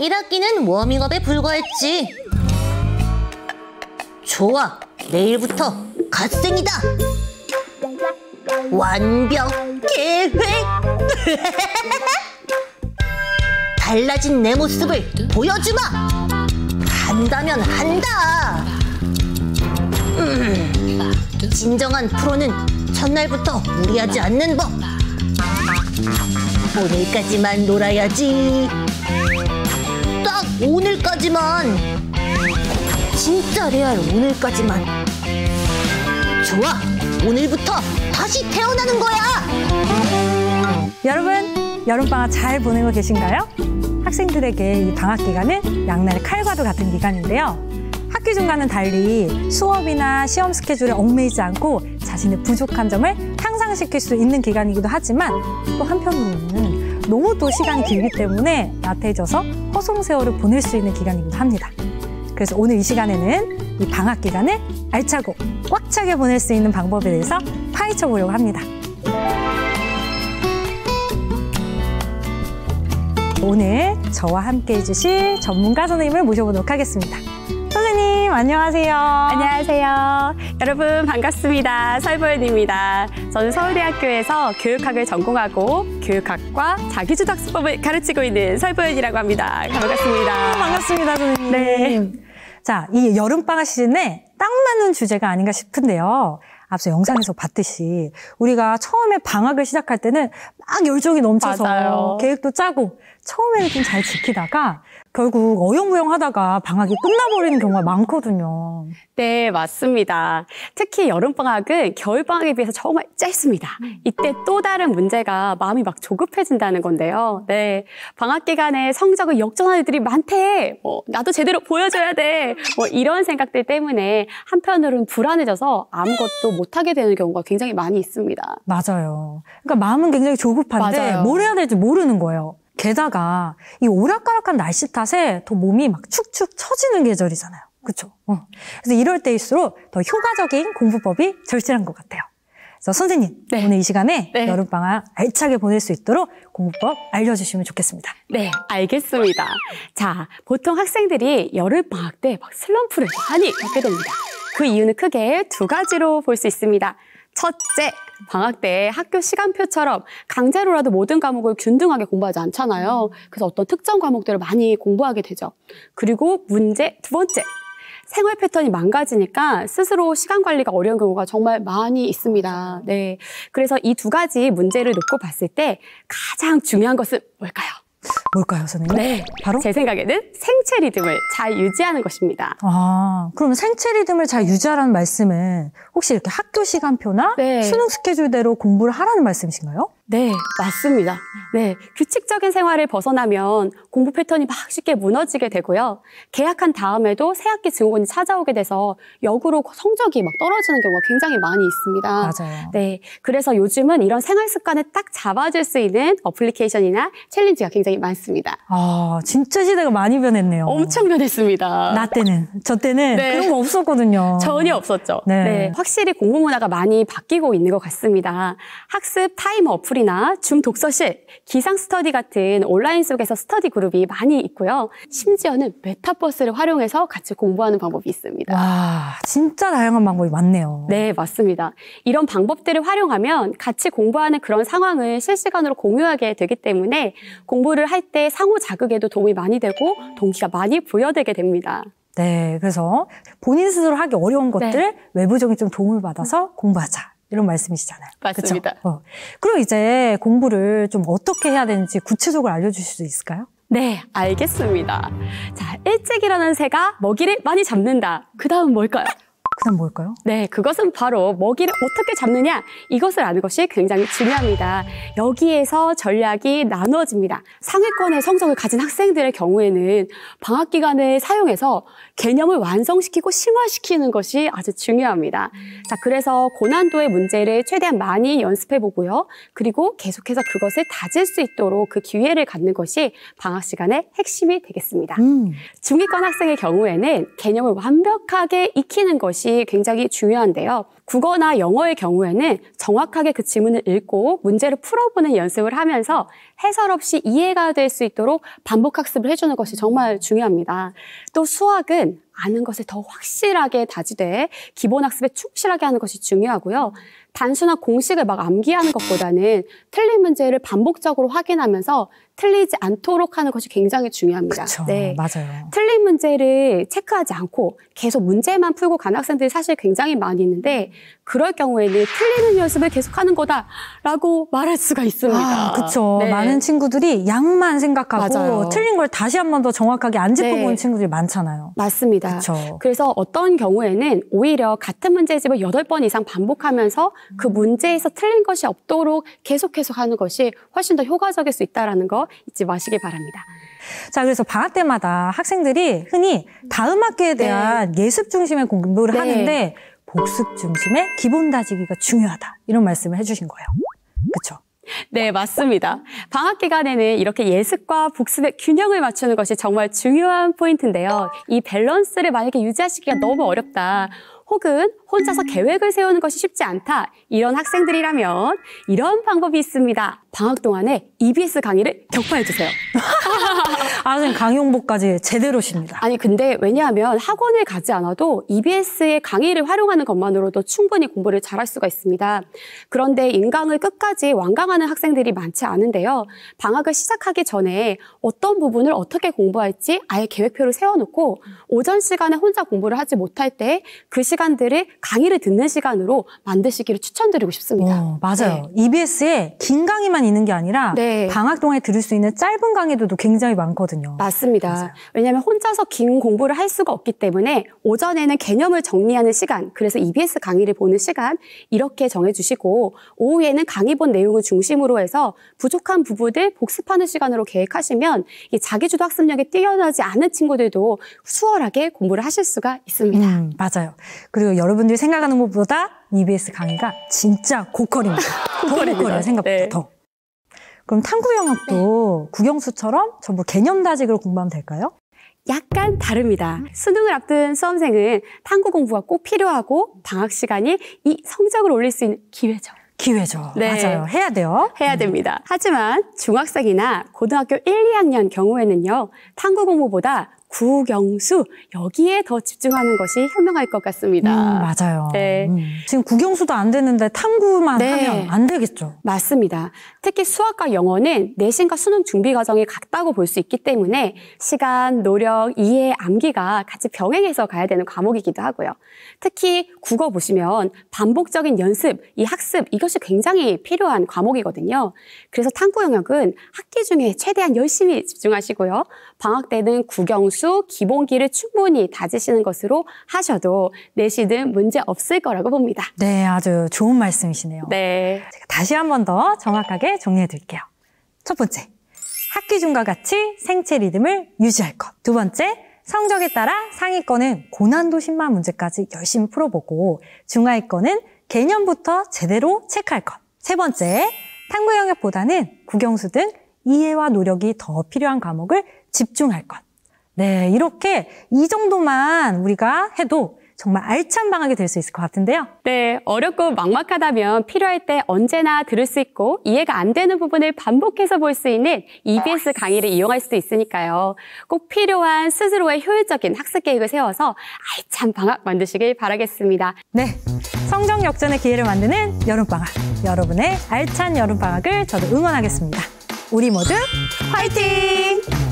1학기는 워밍업에 불과했지. 좋아, 내일부터 갓생이다. 완벽 계획. 달라진 내 모습을 보여주마. 한다면 한다. 진정한 프로는 첫날부터 무리하지 않는 법. 오늘까지만 놀아야지. 딱 오늘까지만. 진짜 레알 오늘까지만. 좋아, 오늘부터 다시 태어나는 거야. 여러분, 여름방학 잘 보내고 계신가요? 학생들에게 이 방학 기간은 양날의 칼과도 같은 기간인데요. 학기 중과는 달리 수업이나 시험 스케줄에 얽매이지 않고 자신의 부족한 점을 향상시킬 수 있는 기간이기도 하지만 또 한편으로는 너무 또 시간이 길기 때문에 나태해져서 허송세월을 보낼 수 있는 기간이기도 합니다. 그래서 오늘 이 시간에는 이 방학 기간을 알차고 꽉 차게 보낼 수 있는 방법에 대해서 파헤쳐 보려고 합니다. 오늘 저와 함께 해주실 전문가 선생님을 모셔보도록 하겠습니다. 선생님, 안녕하세요. 안녕하세요. 여러분 반갑습니다. 설보연입니다. 저는 서울대학교에서 교육학을 전공하고 교육학과 자기주도학습법을 가르치고 있는 설보연이라고 합니다. 반갑습니다. 반갑습니다, 선생님. 네. 자, 이 여름방학 시즌에 딱 맞는 주제가 아닌가 싶은데요. 앞서 영상에서 봤듯이 우리가 처음에 방학을 시작할 때는 막 열정이 넘쳐서 맞아요. 계획도 짜고 처음에는 좀 잘 지키다가 결국 어영부영하다가 방학이 끝나버리는 경우가 많거든요. 네, 맞습니다. 특히 여름방학은 겨울방학에 비해서 정말 짧습니다. 이때 또 다른 문제가 마음이 막 조급해진다는 건데요. 네, 방학 기간에 성적을 역전하는 애들이 많대. 나도 제대로 보여줘야 돼. 이런 생각들 때문에 한편으로는 불안해져서 아무것도 못하게 되는 경우가 굉장히 많이 있습니다. 맞아요. 그러니까 마음은 굉장히 조급한데 맞아요. 뭘 해야 될지 모르는 거예요. 게다가 이 오락가락한 날씨 탓에 더 몸이 막 축축 처지는 계절이잖아요. 그렇죠? 그래서 이럴 때일수록 더 효과적인 공부법이 절실한 것 같아요. 그래서 선생님, 네. 오늘 이 시간에 네. 여름방학 알차게 보낼 수 있도록 공부법 알려주시면 좋겠습니다. 네, 알겠습니다. 자, 보통 학생들이 여름방학 때 막 슬럼프를 많이 겪게 됩니다. 그 이유는 크게 두 가지로 볼 수 있습니다. 첫째, 방학 때 학교 시간표처럼 강제로라도 모든 과목을 균등하게 공부하지 않잖아요. 그래서 어떤 특정 과목들을 많이 공부하게 되죠. 그리고 두 번째, 생활 패턴이 망가지니까 스스로 시간 관리가 어려운 경우가 정말 많이 있습니다. 네, 그래서 이 두 가지 문제를 놓고 봤을 때 가장 중요한 것은 뭘까요? 뭘까요, 선생님? 네, 바로? 제 생각에는 생체 리듬을 잘 유지하는 것입니다. 아, 그럼 생체 리듬을 잘 유지하라는 말씀은 혹시 이렇게 학교 시간표나 네. 수능 스케줄대로 공부를 하라는 말씀이신가요? 네, 맞습니다. 네, 규칙적인 생활을 벗어나면 공부 패턴이 막 쉽게 무너지게 되고요. 개학한 다음에도 새학기 증후군이 찾아오게 돼서 역으로 성적이 막 떨어지는 경우가 굉장히 많이 있습니다. 맞아요. 네, 그래서 요즘은 이런 생활 습관을 딱 잡아줄 수 있는 어플리케이션이나 챌린지가 굉장히 많습니다. 아, 진짜 시대가 많이 변했네요. 엄청 변했습니다. 나 때는, 저 때는 네. 그런 거 없었거든요. 전혀 없었죠. 네. 네, 확실히 공부 문화가 많이 바뀌고 있는 것 같습니다. 학습 타이머 어플이나 줌 독서실, 기상 스터디 같은 온라인 속에서 스터디 그룹이 많이 있고요. 심지어는 메타버스를 활용해서 같이 공부하는 방법이 있습니다. 와, 진짜 다양한 방법이 많네요. 네, 맞습니다. 이런 방법들을 활용하면 같이 공부하는 그런 상황을 실시간으로 공유하게 되기 때문에 공부를 할 때 상호 자극에도 도움이 많이 되고 동기가 많이 부여되게 됩니다. 네, 그래서 본인 스스로 하기 어려운 것들 네. 외부적인 좀 도움을 받아서 공부하자. 이런 말씀이시잖아요. 맞습니다. 그쵸? 그럼 이제 공부를 좀 어떻게 해야 되는지 구체적으로 알려주실 수 있을까요? 네, 알겠습니다. 자, 일찍 일어나는 새가 먹이를 많이 잡는다. 그 다음 뭘까요? 그다음 뭘까요? 네, 그것은 바로 먹이를 어떻게 잡느냐, 이것을 아는 것이 굉장히 중요합니다. 여기에서 전략이 나누어집니다. 상위권의 성적을 가진 학생들의 경우에는 방학 기간을 사용해서 개념을 완성시키고 심화시키는 것이 아주 중요합니다. 자, 그래서 고난도의 문제를 최대한 많이 연습해보고요. 그리고 계속해서 그것을 다질 수 있도록 그 기회를 갖는 것이 방학 시간의 핵심이 되겠습니다. 중위권 학생의 경우에는 개념을 완벽하게 익히는 것이 굉장히 중요한데요. 국어나 영어의 경우에는 정확하게 그 지문을 읽고 문제를 풀어보는 연습을 하면서 해설 없이 이해가 될 수 있도록 반복 학습을 해주는 것이 정말 중요합니다. 또 수학은 아는 것을 더 확실하게 다지되 기본 학습에 충실하게 하는 것이 중요하고요. 단순한 공식을 막 암기하는 것보다는 틀린 문제를 반복적으로 확인하면서 틀리지 않도록 하는 것이 굉장히 중요합니다. 그렇죠. 네. 맞아요. 틀린 문제를 체크하지 않고 계속 문제만 풀고 가는 학생들이 사실 굉장히 많이 있는데 그럴 경우에는 틀리는 연습을 계속하는 거다라고 말할 수가 있습니다. 그렇죠. 네. 많은 친구들이 양만 생각하고 맞아요. 틀린 걸 다시 한 번 더 정확하게 안 짚어보는 네. 친구들이 많잖아요. 맞습니다. 그쵸. 그래서 어떤 경우에는 오히려 같은 문제집을 8번 이상 반복하면서 그 문제에서 틀린 것이 없도록 계속 하는 것이 훨씬 더 효과적일 수 있다는 거 잊지 마시기 바랍니다. 자, 그래서 방학 때마다 학생들이 흔히 다음 학기에 대한 예습 중심의 공부를 하는데 복습 중심의 기본 다지기가 중요하다. 이런 말씀을 해주신 거예요. 그렇죠? 네, 맞습니다. 방학 기간에는 이렇게 예습과 복습의 균형을 맞추는 것이 정말 중요한 포인트인데요. 이 밸런스를 만약에 유지하시기가 너무 어렵다. 혹은 혼자서 계획을 세우는 것이 쉽지 않다. 이런 학생들이라면 이런 방법이 있습니다. 방학 동안에 EBS 강의를 격파해주세요. 선생님 강의 홍보까지 제대로십니다. 아니 근데 왜냐하면 학원을 가지 않아도 EBS의 강의를 활용하는 것만으로도 충분히 공부를 잘할 수가 있습니다. 그런데 인강을 끝까지 완강하는 학생들이 많지 않은데요. 방학을 시작하기 전에 어떤 부분을 어떻게 공부할지 아예 계획표를 세워놓고 오전 시간에 혼자 공부를 하지 못할 때 그 시간들을 강의를 듣는 시간으로 만드시기를 추천드리고 싶습니다. 맞아요. 네. EBS에 긴 강의만 있는 게 아니라 네. 방학 동안에 들을 수 있는 짧은 강의들도 굉장히 많거든요. 맞습니다. 맞아요. 왜냐하면 혼자서 긴 공부를 할 수가 없기 때문에 오전에는 개념을 정리하는 시간, 그래서 EBS 강의를 보는 시간 이렇게 정해주시고 오후에는 강의 본 내용을 중심으로 해서 부족한 부분을 복습하는 시간으로 계획하시면 이 자기주도 학습력이 뛰어나지 않은 친구들도 수월하게 공부를 하실 수가 있습니다. 맞아요. 그리고 여러분들이 생각하는 것보다 EBS 강의가 진짜 고퀄입니다. 더 고퀄이에요, 생각보다 네. 더. 그럼 탐구 영역도 국영수처럼 전부 개념 다지기로 공부하면 될까요? 약간 다릅니다. 수능을 앞둔 수험생은 탐구 공부가 꼭 필요하고 방학 시간이 이 성적을 올릴 수 있는 기회죠. 기회죠. 네. 맞아요. 해야 돼요. 해야 됩니다. 하지만 중학생이나 고등학교 1, 2학년 경우에는요. 탐구 공부보다 국영수 여기에 더 집중하는 것이 현명할 것 같습니다. 맞아요. 네. 지금 국영수도 안 되는데 탐구만 네. 하면 안 되겠죠. 맞습니다. 특히 수학과 영어는 내신과 수능 준비 과정이 같다고 볼 수 있기 때문에 시간, 노력, 이해, 암기가 같이 병행해서 가야 되는 과목이기도 하고요. 특히 국어 보시면 반복적인 연습, 이 학습 이것이 굉장히 필요한 과목이거든요. 그래서 탐구 영역은 학기 중에 최대한 열심히 집중하시고요. 방학 때는 국영수, 기본기를 충분히 다지시는 것으로 하셔도 내신은 문제 없을 거라고 봅니다. 네, 아주 좋은 말씀이시네요. 네. 제가 다시 한 번 더 정확하게 정리해 드릴게요. 첫 번째, 학기 중과 같이 생체 리듬을 유지할 것. 두 번째, 성적에 따라 상위권은 고난도 10만 문제까지 열심히 풀어보고 중하위권은 개념부터 제대로 체크할 것. 세 번째, 탐구 영역보다는 국영수 등 이해와 노력이 더 필요한 과목을 집중할 것. 네, 이렇게 이 정도만 우리가 해도 정말 알찬 방학이 될 수 있을 것 같은데요. 네, 어렵고 막막하다면 필요할 때 언제나 들을 수 있고 이해가 안 되는 부분을 반복해서 볼 수 있는 EBS 강의를 이용할 수도 있으니까요. 꼭 필요한 스스로의 효율적인 학습 계획을 세워서 알찬 방학 만드시길 바라겠습니다. 네, 성적 역전의 기회를 만드는 여름방학. 여러분의 알찬 여름방학을 저도 응원하겠습니다. 우리 모두 화이팅!